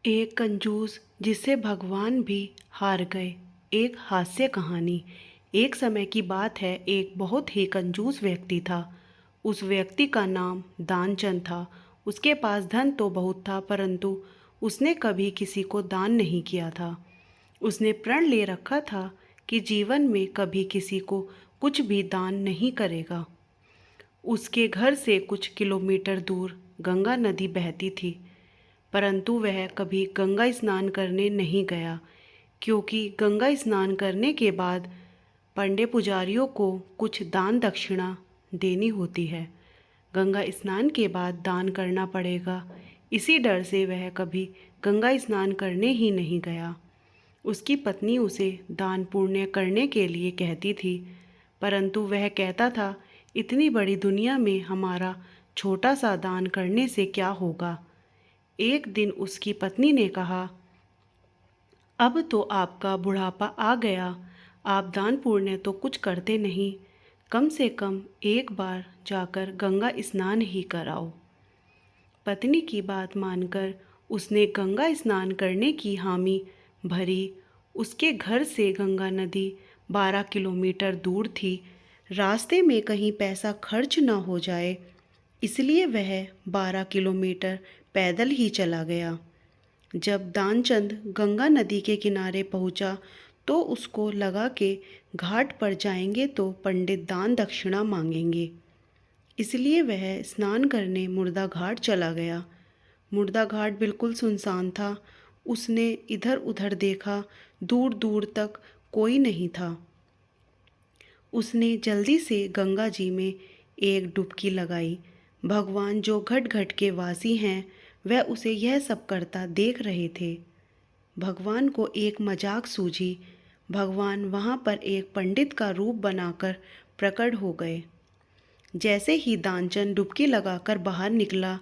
एक कंजूस जिससे भगवान भी हार गए। एक हास्य कहानी। एक समय की बात है, एक बहुत ही कंजूस व्यक्ति था। उस व्यक्ति का नाम दानचंद था। उसके पास धन तो बहुत था, परंतु उसने कभी किसी को दान नहीं किया था। उसने प्रण ले रखा था कि जीवन में कभी किसी को कुछ भी दान नहीं करेगा। उसके घर से कुछ किलोमीटर दूर गंगा नदी बहती थी, परंतु वह कभी गंगा स्नान करने नहीं गया, क्योंकि गंगा स्नान करने के बाद पंडे पुजारियों को कुछ दान दक्षिणा देनी होती है। गंगा स्नान के बाद दान करना पड़ेगा, इसी डर से वह कभी गंगा स्नान करने ही नहीं गया। उसकी पत्नी उसे दान पुण्य करने के लिए कहती थी, परंतु वह कहता था, इतनी बड़ी दुनिया में हमारा छोटा सा दान करने से क्या होगा। एक दिन उसकी पत्नी ने कहा, अब तो आपका बुढ़ापा आ गया, आप दान पुण्य तो कुछ करते नहीं, कम से कम एक बार जाकर गंगा स्नान ही कराओ। पत्नी की बात मानकर उसने गंगा स्नान करने की हामी भरी। उसके घर से गंगा नदी 12 किलोमीटर दूर थी। रास्ते में कहीं पैसा खर्च न हो जाए, इसलिए वह 12 किलोमीटर पैदल ही चला गया। जब दानचंद गंगा नदी के किनारे पहुंचा, तो उसको लगा कि घाट पर जाएंगे तो पंडित दान दक्षिणा मांगेंगे, इसलिए वह स्नान करने मुर्दा घाट चला गया। मुर्दा घाट बिल्कुल सुनसान था। उसने इधर उधर देखा, दूर दूर तक कोई नहीं था। उसने जल्दी से गंगा जी में एक डुबकी लगाई। भगवान जो घट घट के वासी हैं, वह उसे यह सब करता देख रहे थे। भगवान को एक मजाक सूझी। भगवान वहाँ पर एक पंडित का रूप बनाकर प्रकट हो गए। जैसे ही दानचंद डुबकी लगाकर बाहर निकला,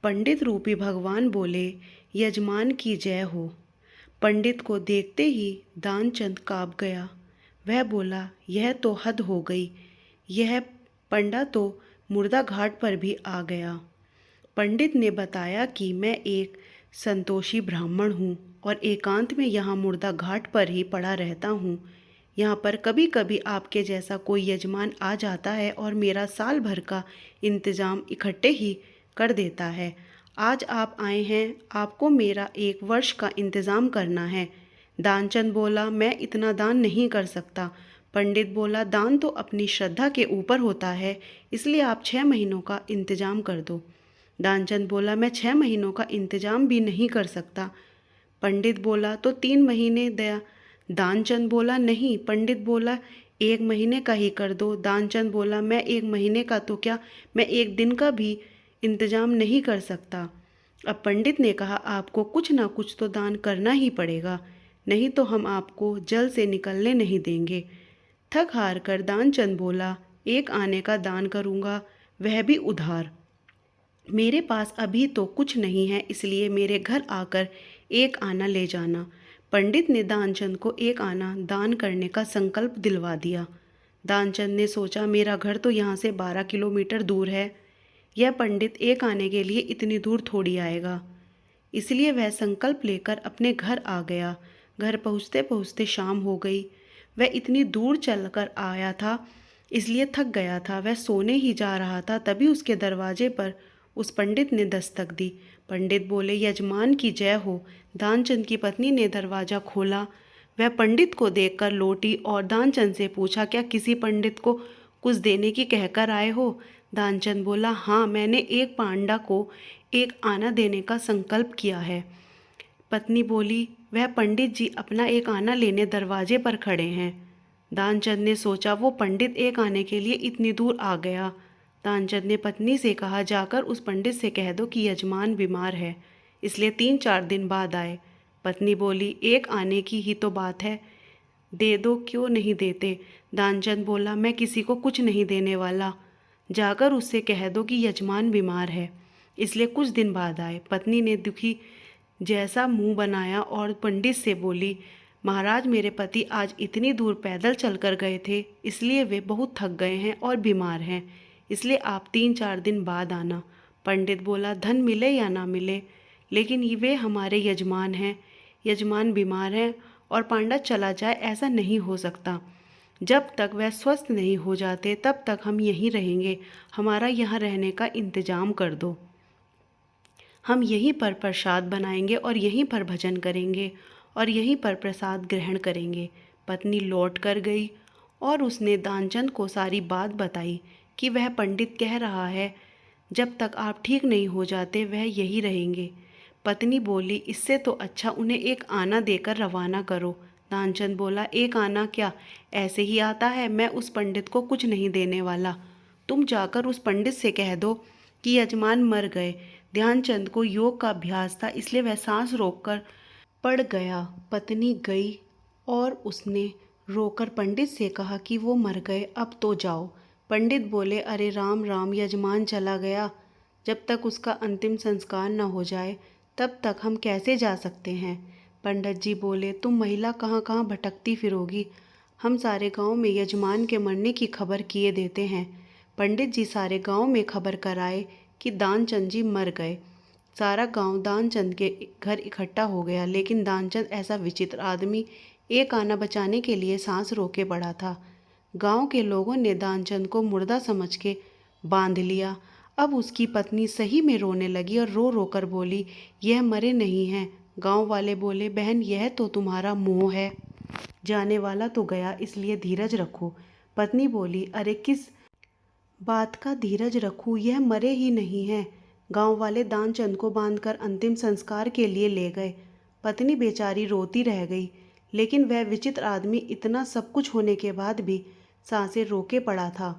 पंडित रूपी भगवान बोले, यजमान की जय हो। पंडित को देखते ही दानचंद काँप गया। वह बोला, यह तो हद हो गई, यह पंडा तो मुर्दा घाट पर भी आ गया। पंडित ने बताया कि मैं एक संतोषी ब्राह्मण हूँ और एकांत में यहाँ मुर्दा घाट पर ही पड़ा रहता हूँ। यहाँ पर कभी कभी आपके जैसा कोई यजमान आ जाता है और मेरा साल भर का इंतजाम इकट्ठे ही कर देता है। आज आप आए हैं, आपको मेरा 1 वर्ष का इंतज़ाम करना है। दानचंद बोला, मैं इतना दान नहीं कर सकता। पंडित बोला, दान तो अपनी श्रद्धा के ऊपर होता है, इसलिए आप 6 महीनों का इंतज़ाम कर दो। दानचंद बोला, मैं 6 महीनों का इंतज़ाम भी नहीं कर सकता। पंडित बोला, तो 3 महीने दया। दानचंद बोला, नहीं। पंडित बोला, 1 महीने का ही कर दो। दानचंद बोला, मैं 1 महीने का तो क्या, मैं 1 दिन का भी इंतजाम नहीं कर सकता। अब पंडित ने कहा, आपको कुछ ना कुछ तो दान करना ही पड़ेगा, नहीं तो हम आपको जल से निकलने नहीं देंगे। थक हार कर दानचंद बोला, 1 आने का दान करूँगा, वह भी उधार। मेरे पास अभी तो कुछ नहीं है, इसलिए मेरे घर आकर 1 आना ले जाना। पंडित ने दानचंद को 1 आना दान करने का संकल्प दिलवा दिया। दानचंद ने सोचा, मेरा घर तो यहाँ से 12 किलोमीटर दूर है, यह पंडित 1 आने के लिए इतनी दूर थोड़ी आएगा। इसलिए वह संकल्प लेकर अपने घर आ गया। घर पहुँचते पहुँचते शाम हो गई। वह इतनी दूर चलकर आया था, इसलिए थक गया था। वह सोने ही जा रहा था, तभी उसके दरवाजे पर उस पंडित ने दस्तक दी। पंडित बोले, यजमान की जय हो। दानचंद की पत्नी ने दरवाज़ा खोला। वह पंडित को देखकर लौटी और दानचंद से पूछा, क्या किसी पंडित को कुछ देने की कहकर आए हो? दानचंद बोला, हाँ, मैंने एक पांडा को 1 आना देने का संकल्प किया है। पत्नी बोली, वह पंडित जी अपना 1 आना लेने दरवाजे पर खड़े हैं। दानचंद ने सोचा, वो पंडित 1 आने के लिए इतनी दूर आ गया। दानचंद ने पत्नी से कहा, जाकर उस पंडित से कह दो कि यजमान बीमार है, इसलिए 3-4 दिन बाद आए। पत्नी बोली, 1 आने की ही तो बात है, दे दो, क्यों नहीं देते? दानचंद बोला, मैं किसी को कुछ नहीं देने वाला, जाकर उससे कह दो कि यजमान बीमार है, इसलिए कुछ दिन बाद आए। पत्नी ने दुखी जैसा मुंह बनाया और पंडित से बोली, महाराज, मेरे पति आज इतनी दूर पैदल चलकर गए थे, इसलिए वे बहुत थक गए हैं और बीमार हैं, इसलिए आप 3-4 दिन बाद आना। पंडित बोला, धन मिले या ना मिले, लेकिन वे हमारे यजमान हैं। यजमान बीमार हैं और पांडा चला जाए ऐसा नहीं हो सकता। जब तक वह स्वस्थ नहीं हो जाते तब तक हम यहीं रहेंगे। हमारा यहाँ रहने का इंतजाम कर दो। हम यहीं पर प्रसाद बनाएंगे और यहीं पर भजन करेंगे और यहीं पर प्रसाद ग्रहण करेंगे। पत्नी लौट कर गई और उसने दानचंद को सारी बात बताई कि वह पंडित कह रहा है जब तक आप ठीक नहीं हो जाते वह यहीं रहेंगे। पत्नी बोली, इससे तो अच्छा उन्हें एक आना देकर रवाना करो। दानचंद बोला, एक आना क्या, ऐसे ही आता है। मैं उस पंडित को कुछ नहीं देने वाला। तुम जाकर उस पंडित से कह दो कि यजमान मर गए। ध्यानचंद को योग का अभ्यास था, इसलिए वह सांस रोककर पड़ गया। पत्नी गई और उसने रोकर पंडित से कहा कि वो मर गए, अब तो जाओ। पंडित बोले, अरे राम राम, यजमान चला गया। जब तक उसका अंतिम संस्कार न हो जाए तब तक हम कैसे जा सकते हैं। पंडित जी बोले, तुम महिला कहाँ कहाँ भटकती फिरोगी। हम सारे गांव में यजमान के मरने की खबर किए देते हैं। पंडित जी सारे गांव में खबर कराए कि दानचंद जी मर गए। सारा गांव दानचंद के घर इकट्ठा हो गया, लेकिन दानचंद ऐसा विचित्र आदमी एक आना बचाने के लिए सांस रोके पड़ा था। गांव के लोगों ने दानचंद को मुर्दा समझ के बांध लिया। अब उसकी पत्नी सही में रोने लगी और रो रो कर बोली, यह मरे नहीं हैं। गांव वाले बोले, बहन यह तो तुम्हारा मोह है, जाने वाला तो गया, इसलिए धीरज रखो। पत्नी बोली, अरे किस बात का धीरज रखूं, यह मरे ही नहीं हैं। गांव वाले दानचंद को बांधकर अंतिम संस्कार के लिए ले गए। पत्नी बेचारी रोती रह गई, लेकिन वह विचित्र आदमी इतना सब कुछ होने के बाद भी सांसें रोके पड़ा था।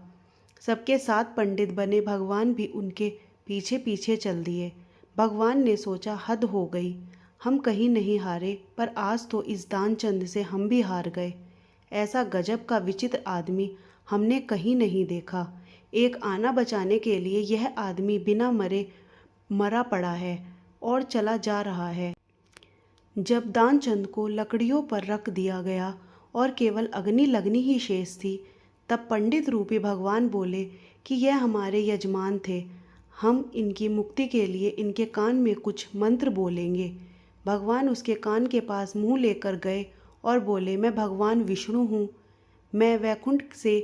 सबके साथ पंडित बने भगवान भी उनके पीछे पीछे चल दिए। भगवान ने सोचा, हद हो गई, हम कहीं नहीं हारे, पर आज तो इस दानचंद से हम भी हार गए। ऐसा गजब का विचित्र आदमी हमने कहीं नहीं देखा। एक आना बचाने के लिए यह आदमी बिना मरे मरा पड़ा है और चला जा रहा है। जब दानचंद को लकड़ियों पर रख दिया गया और केवल अग्नि लगनी ही शेष थी, तब पंडित रूपी भगवान बोले कि यह हमारे यजमान थे, हम इनकी मुक्ति के लिए इनके कान में कुछ मंत्र बोलेंगे। भगवान उसके कान के पास मुंह लेकर गए और बोले, मैं भगवान विष्णु हूँ, मैं वैकुंठ से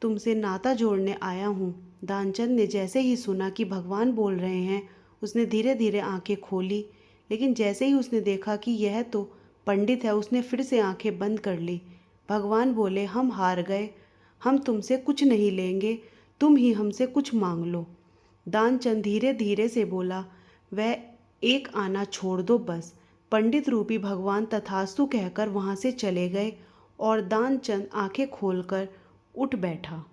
तुमसे नाता जोड़ने आया हूँ। दानचंद ने जैसे ही सुना कि भगवान बोल रहे हैं, उसने धीरे धीरे आंखें खोली, लेकिन जैसे ही उसने देखा कि यह तो पंडित है, उसने फिर से आंखें बंद कर ली। भगवान बोले, हम हार गए, हम तुमसे कुछ नहीं लेंगे, तुम ही हमसे कुछ मांग लो। दानचंद धीरे धीरे से बोला, वह एक आना छोड़ दो बस। पंडित रूपी भगवान तथास्तु कहकर वहाँ से चले गए और दानचंद आंखें खोलकर उठ बैठा।